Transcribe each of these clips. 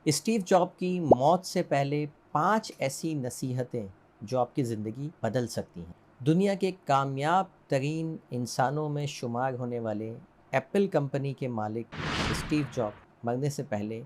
Steve job की मौत से पहले 5 ऐसी नसीहतें जो आपकी ज़िंदगी बदल सकती हैं। दुनिया के कामयाब तरीन इंसानों में शुमार होने वाले एप्पल कंपनी के मालिक स्टीव जॉब मरने से पहले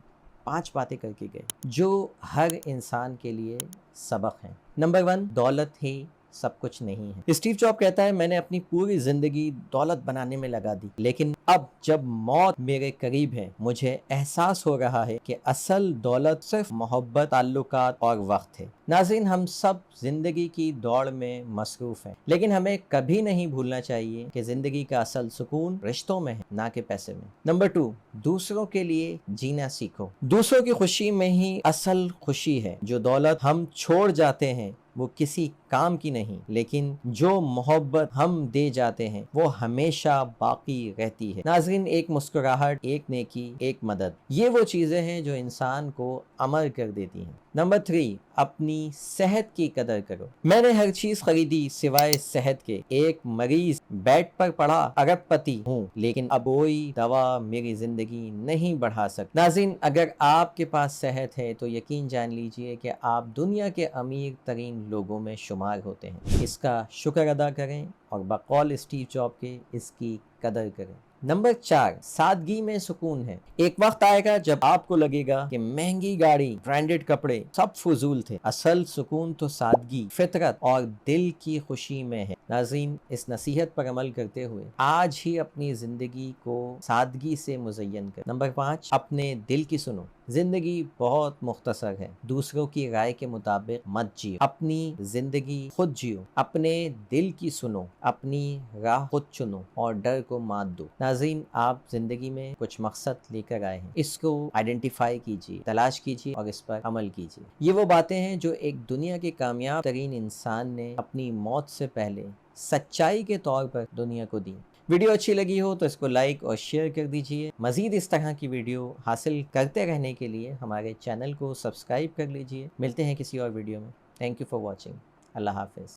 5 बातें करके गए जो हर इंसान के लिए सबक हैं। नंबर 1, दौलत ही सब कुछ नहीं है। स्टीव जॉब कहता है, मैंने अपनी पूरी जिंदगी दौलत बनाने में लगा दी, लेकिन अब जब मौत मेरे करीब है मुझे एहसास हो रहा है कि असल दौलत सिर्फ मोहब्बत, ताल्लुकात और वक्त है। नाज़रीन, हम सब जिंदगी की दौड़ में मसरूफ हैं, लेकिन हमें कभी नहीं भूलना चाहिए कि जिंदगी का असल सुकून रिश्तों में है, ना कि पैसे में। नंबर 2, दूसरों के लिए जीना सीखो। दूसरों की खुशी में ही असल खुशी है। जो दौलत हम छोड़ जाते हैं वो किसी काम की नहीं, लेकिन जो मोहब्बत हम दे जाते हैं वो हमेशा बाकी रहती है। नाज़रीन, एक मुस्कुराहट, एक नेकी, एक मदद, ये वो चीज़ें हैं जो इंसान को अमर कर देती हैं। नंबर 3, अपनी सेहत की कदर करो। मैंने हर चीज खरीदी सिवाय सेहत के। एक मरीज बेड पर पड़ा अरबपति हूँ, लेकिन अब कोई दवा मेरी जिंदगी नहीं बढ़ा सकती। नाज़रीन, अगर आपके पास सेहत है तो यकीन जान लीजिए कि आप दुनिया के अमीर तरीन लोगों में शुमार होते हैं। इसका शुक्र अदा करें और बकौल स्टीव जॉब के इसकी कदर करें। नंबर 4, सादगी में सुकून है। एक वक्त आएगा जब आपको लगेगा कि महंगी गाड़ी, ब्रांडेड कपड़े सब फजूल थे। असल सुकून तो सादगी, फितरत और दिल की खुशी में है। नाज़रीन, इस नसीहत पर अमल करते हुए आज ही अपनी जिंदगी को सादगी से मुज़य्यन कर। नंबर 5, अपने दिल की सुनो। जिंदगी बहुत मुख्तसर है, दूसरों की राय के मुताबिक मत जियो। अपनी जिंदगी खुद जियो, अपने दिल की सुनो, अपनी राह खुद चुनो और डर को मात दो। नाज़रीन, आप जिंदगी में कुछ मकसद लेकर आए हैं, इसको आइडेंटिफाई कीजिए, तलाश कीजिए और इस पर अमल कीजिए। ये वो बातें हैं जो एक दुनिया के कामयाब तरीन इंसान ने अपनी मौत से पहले सच्चाई के तौर पर दुनिया को दी। वीडियो अच्छी लगी हो तो इसको लाइक और शेयर कर दीजिए। मज़ीद इस तरह की वीडियो हासिल करते रहने के लिए हमारे चैनल को सब्सक्राइब कर लीजिए। मिलते हैं किसी और वीडियो में। Thank you for watching. अल्लाह हाफिज़।